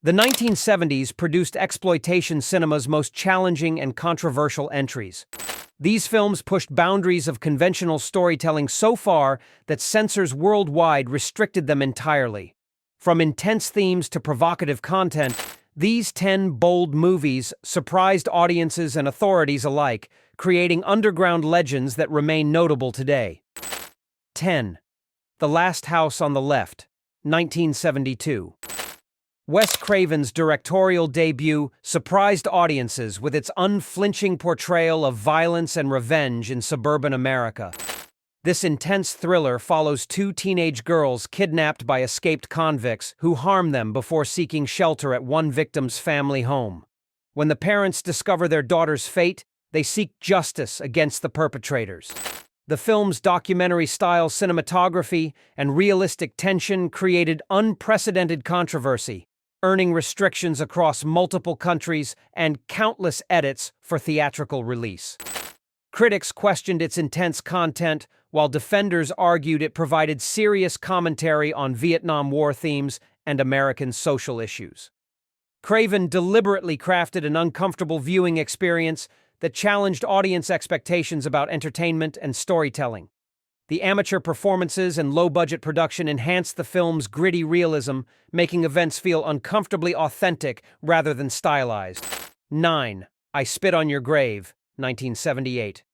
The 1970s produced exploitation cinema's most challenging and controversial entries. These films pushed boundaries of conventional storytelling so far that censors worldwide restricted them entirely. From intense themes to provocative content, these 10 bold movies surprised audiences and authorities alike, creating underground legends that remain notable today. 10. The Last House on the Left, 1972. Wes Craven's directorial debut surprised audiences with its unflinching portrayal of violence and revenge in suburban America. This intense thriller follows two teenage girls kidnapped by escaped convicts who harm them before seeking shelter at one victim's family home. When the parents discover their daughter's fate, they seek justice against the perpetrators. The film's documentary-style cinematography and realistic tension created unprecedented controversy, earning restrictions across multiple countries and countless edits for theatrical release. Critics questioned its intense content, while defenders argued it provided serious commentary on Vietnam War themes and American social issues. Craven deliberately crafted an uncomfortable viewing experience that challenged audience expectations about entertainment and storytelling. The amateur performances and low-budget production enhanced the film's gritty realism, making events feel uncomfortably authentic rather than stylized. 9. I Spit on Your Grave, 1978.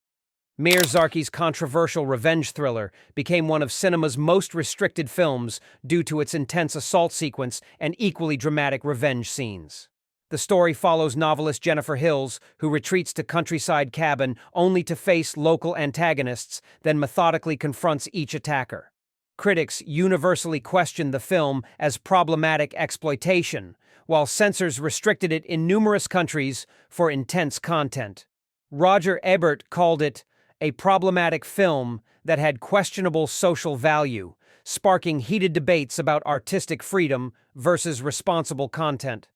Miyazaki controversial revenge thriller became one of cinema's most restricted films due to its intense assault sequence and equally dramatic revenge scenes. The story follows novelist Jennifer Hills, who retreats to countryside cabin only to face local antagonists, then methodically confronts each attacker. Critics universally questioned the film as problematic exploitation, while censors restricted it in numerous countries for intense content. Roger Ebert called it a problematic film that had questionable social value, sparking heated debates about artistic freedom versus responsible content.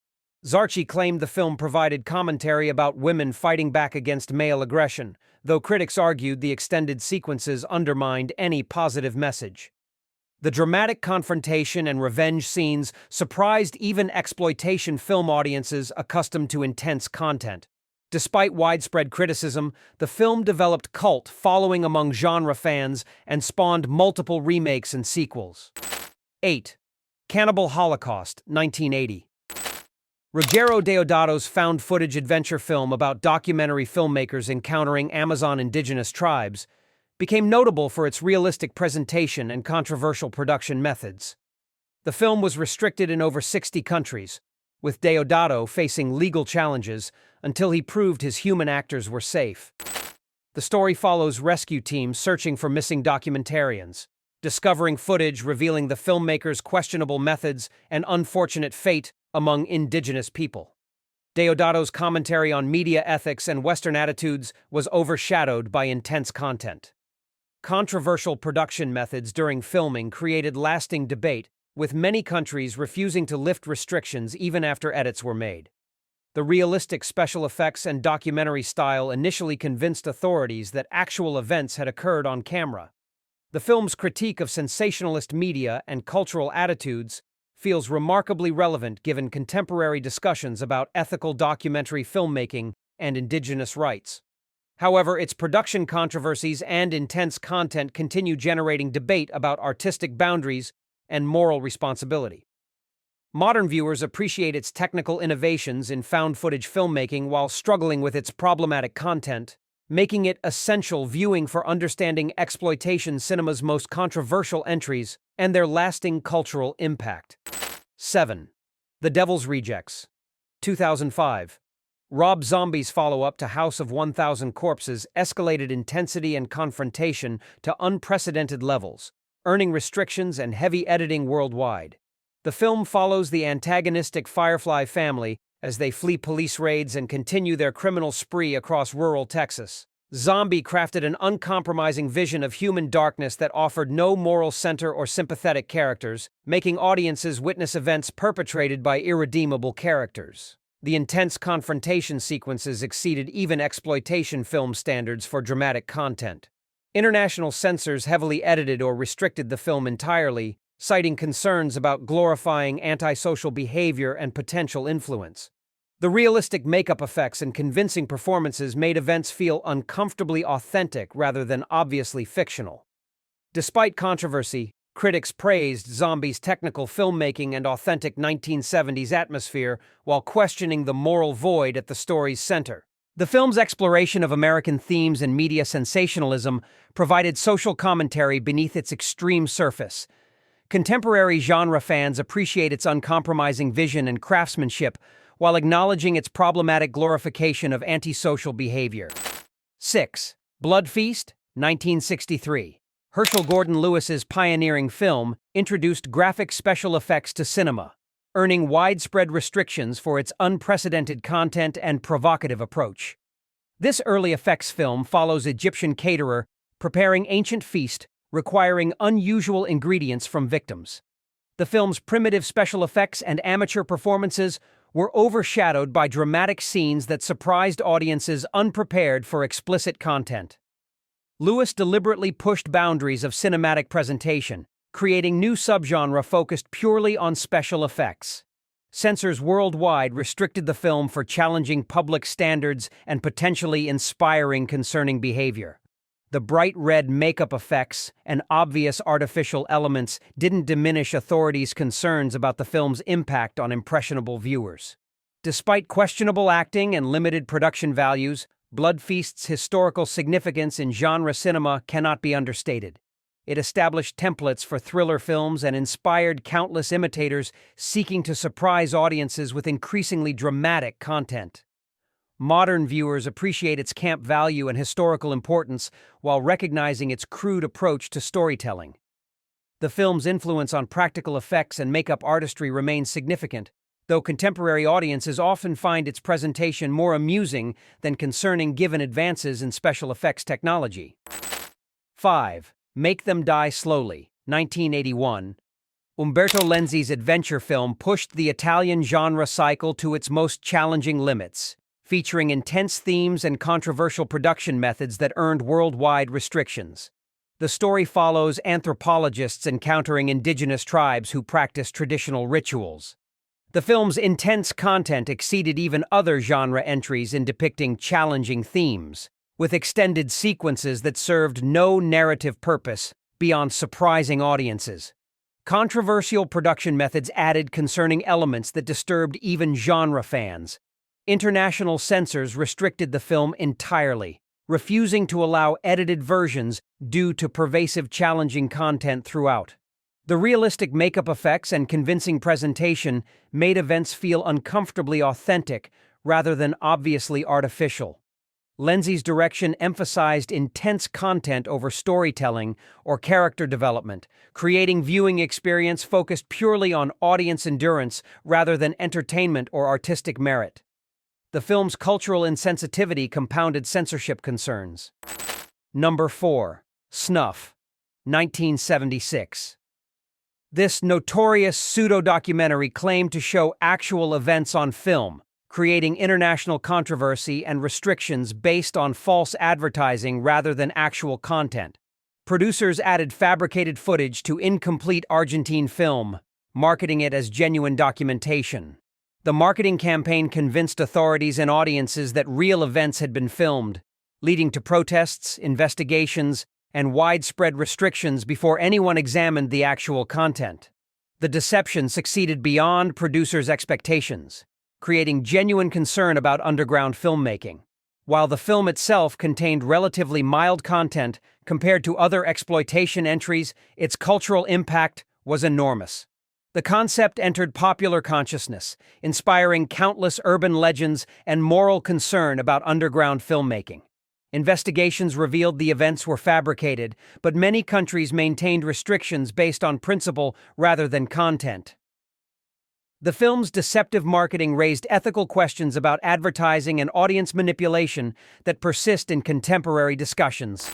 Zarchi claimed the film provided commentary about women fighting back against male aggression, though critics argued the extended sequences undermined any positive message. The dramatic confrontation and revenge scenes surprised even exploitation film audiences accustomed to intense content. Despite widespread criticism, the film developed cult following among genre fans and spawned multiple remakes and sequels. 8. Cannibal Holocaust, 1980. Ruggero Deodato's found-footage adventure film about documentary filmmakers encountering Amazon indigenous tribes became notable for its realistic presentation and controversial production methods. The film was restricted in over 60 countries, with Deodato facing legal challenges until he proved his human actors were safe. The story follows rescue teams searching for missing documentarians, discovering footage revealing the filmmakers' questionable methods and unfortunate fate among indigenous people. Deodato's commentary on media ethics and Western attitudes was overshadowed by intense content. Controversial production methods during filming created lasting debate, with many countries refusing to lift restrictions even after edits were made. The realistic special effects and documentary style initially convinced authorities that actual events had occurred on camera. The film's critique of sensationalist media and cultural attitudes feels remarkably relevant given contemporary discussions about ethical documentary filmmaking and indigenous rights. However, its production controversies and intense content continue generating debate about artistic boundaries and moral responsibility. Modern viewers appreciate its technical innovations in found-footage filmmaking while struggling with its problematic content, making it essential viewing for understanding exploitation cinema's most controversial entries and their lasting cultural impact. 7. The Devil's Rejects, 2005. Rob Zombie's follow-up to House of 1000 Corpses escalated intensity and confrontation to unprecedented levels, earning restrictions and heavy editing worldwide. The film follows the antagonistic Firefly family as they flee police raids and continue their criminal spree across rural Texas. Zombie crafted an uncompromising vision of human darkness that offered no moral center or sympathetic characters, making audiences witness events perpetrated by irredeemable characters. The intense confrontation sequences exceeded even exploitation film standards for dramatic content. International censors heavily edited or restricted the film entirely, citing concerns about glorifying antisocial behavior and potential influence. The realistic makeup effects and convincing performances made events feel uncomfortably authentic rather than obviously fictional. Despite controversy, critics praised Zombie's technical filmmaking and authentic 1970s atmosphere while questioning the moral void at the story's center. The film's exploration of American themes and media sensationalism provided social commentary beneath its extreme surface. Contemporary genre fans appreciate its uncompromising vision and craftsmanship, while acknowledging its problematic glorification of antisocial behavior. 6. Blood Feast, 1963. Herschel Gordon Lewis's pioneering film introduced graphic special effects to cinema, earning widespread restrictions for its unprecedented content and provocative approach. This early effects film follows Egyptian caterer preparing ancient feast, requiring unusual ingredients from victims. The film's primitive special effects and amateur performances were overshadowed by dramatic scenes that surprised audiences unprepared for explicit content. Lewis deliberately pushed boundaries of cinematic presentation, creating new subgenre focused purely on special effects. Censors worldwide restricted the film for challenging public standards and potentially inspiring concerning behavior. The bright red makeup effects and obvious artificial elements didn't diminish authorities' concerns about the film's impact on impressionable viewers. Despite questionable acting and limited production values, Blood Feast's historical significance in genre cinema cannot be understated. It established templates for thriller films and inspired countless imitators seeking to surprise audiences with increasingly dramatic content. Modern viewers appreciate its camp value and historical importance while recognizing its crude approach to storytelling. The film's influence on practical effects and makeup artistry remains significant, though contemporary audiences often find its presentation more amusing than concerning given advances in special effects technology. 5. Make Them Die Slowly, 1981. Umberto Lenzi's adventure film pushed the Italian genre cycle to its most challenging limits, featuring intense themes and controversial production methods that earned worldwide restrictions. The story follows anthropologists encountering indigenous tribes who practice traditional rituals. The film's intense content exceeded even other genre entries in depicting challenging themes, with extended sequences that served no narrative purpose beyond surprising audiences. Controversial production methods added concerning elements that disturbed even genre fans. International censors restricted the film entirely, refusing to allow edited versions due to pervasive challenging content throughout. The realistic makeup effects and convincing presentation made events feel uncomfortably authentic rather than obviously artificial. Lenzi's direction emphasized intense content over storytelling or character development, creating viewing experience focused purely on audience endurance rather than entertainment or artistic merit. The film's cultural insensitivity compounded censorship concerns. Number 4. Snuff, 1976. This notorious pseudo-documentary claimed to show actual events on film, creating international controversy and restrictions based on false advertising rather than actual content. Producers added fabricated footage to incomplete Argentine film, marketing it as genuine documentation. The marketing campaign convinced authorities and audiences that real events had been filmed, leading to protests, investigations, and widespread restrictions before anyone examined the actual content. The deception succeeded beyond producers' expectations, creating genuine concern about underground filmmaking. While the film itself contained relatively mild content compared to other exploitation entries, its cultural impact was enormous. The concept entered popular consciousness, inspiring countless urban legends and moral concern about underground filmmaking. Investigations revealed the events were fabricated, but many countries maintained restrictions based on principle rather than content. The film's deceptive marketing raised ethical questions about advertising and audience manipulation that persist in contemporary discussions.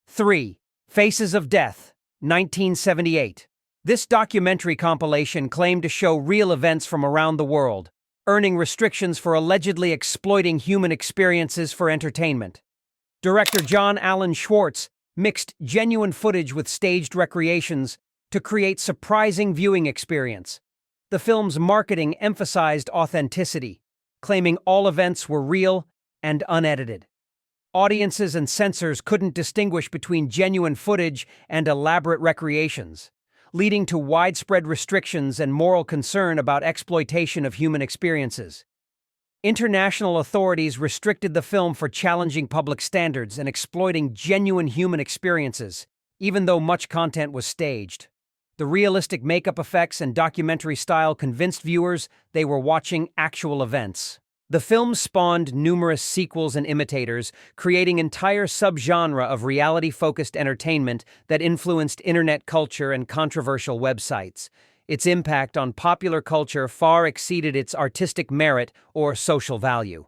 3. Faces of Death, 1978. This documentary compilation claimed to show real events from around the world, earning restrictions for allegedly exploiting human experiences for entertainment. Director John Allen Schwartz mixed genuine footage with staged recreations, to create surprising viewing experience. The film's marketing emphasized authenticity, claiming all events were real and unedited. Audiences and censors couldn't distinguish between genuine footage and elaborate recreations, leading to widespread restrictions and moral concern about exploitation of human experiences. International authorities restricted the film for challenging public standards and exploiting genuine human experiences, even though much content was staged. The realistic makeup effects and documentary style convinced viewers they were watching actual events. The film spawned numerous sequels and imitators, creating an entire subgenre of reality-focused entertainment that influenced internet culture and controversial websites. Its impact on popular culture far exceeded its artistic merit or social value.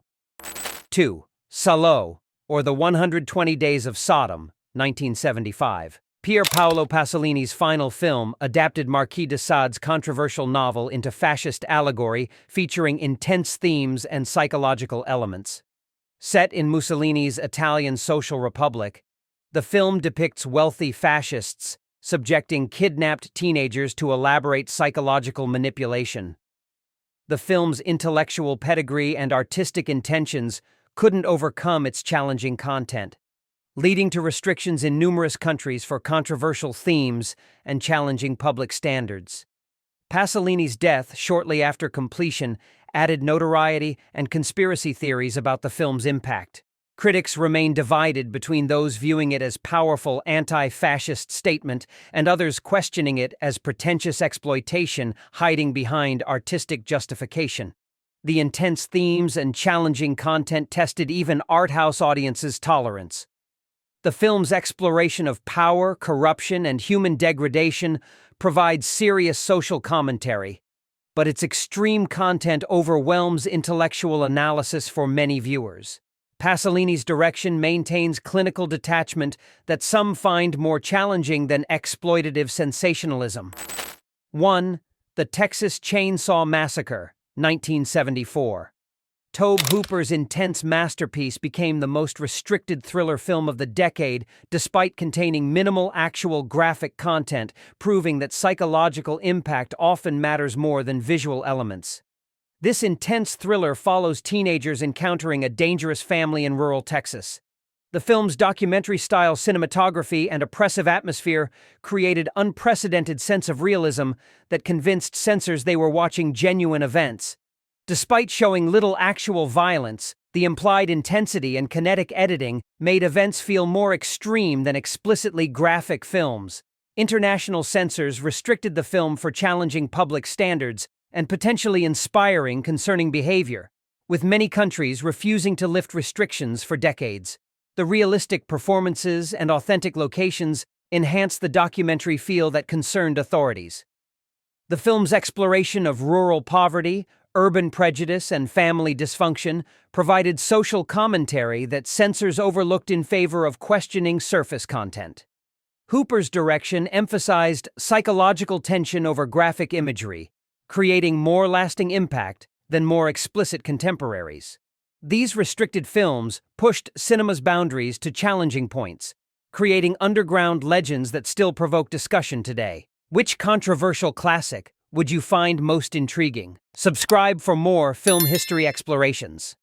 2. Salo, or The 120 Days of Sodom, 1975. Pier Paolo Pasolini's final film adapted Marquis de Sade's controversial novel into fascist allegory featuring intense themes and psychological elements. Set in Mussolini's Italian Social Republic, the film depicts wealthy fascists subjecting kidnapped teenagers to elaborate psychological manipulation. The film's intellectual pedigree and artistic intentions couldn't overcome its challenging content, leading to restrictions in numerous countries for controversial themes and challenging public standards. Pasolini's death shortly after completion added notoriety and conspiracy theories about the film's impact. Critics remain divided between those viewing it as powerful anti-fascist statement and others questioning it as pretentious exploitation hiding behind artistic justification. The intense themes and challenging content tested even art house audiences' tolerance. The film's exploration of power, corruption, and human degradation provides serious social commentary, but its extreme content overwhelms intellectual analysis for many viewers. Pasolini's direction maintains clinical detachment that some find more challenging than exploitative sensationalism. 1. The Texas Chainsaw Massacre, 1974. Tobe Hooper's intense masterpiece became the most restricted thriller film of the decade, despite containing minimal actual graphic content, proving that psychological impact often matters more than visual elements. This intense thriller follows teenagers encountering a dangerous family in rural Texas. The film's documentary-style cinematography and oppressive atmosphere created an unprecedented sense of realism that convinced censors they were watching genuine events. Despite showing little actual violence, the implied intensity and kinetic editing made events feel more extreme than explicitly graphic films. International censors restricted the film for challenging public standards and potentially inspiring concerning behavior, with many countries refusing to lift restrictions for decades. The realistic performances and authentic locations enhanced the documentary feel that concerned authorities. The film's exploration of rural poverty, urban prejudice, and family dysfunction provided social commentary that censors overlooked in favor of questioning surface content. Hooper's direction emphasized psychological tension over graphic imagery, creating more lasting impact than more explicit contemporaries. These restricted films pushed cinema's boundaries to challenging points, creating underground legends that still provoke discussion today. Which controversial classic would you find most intriguing? Subscribe for more film history explorations.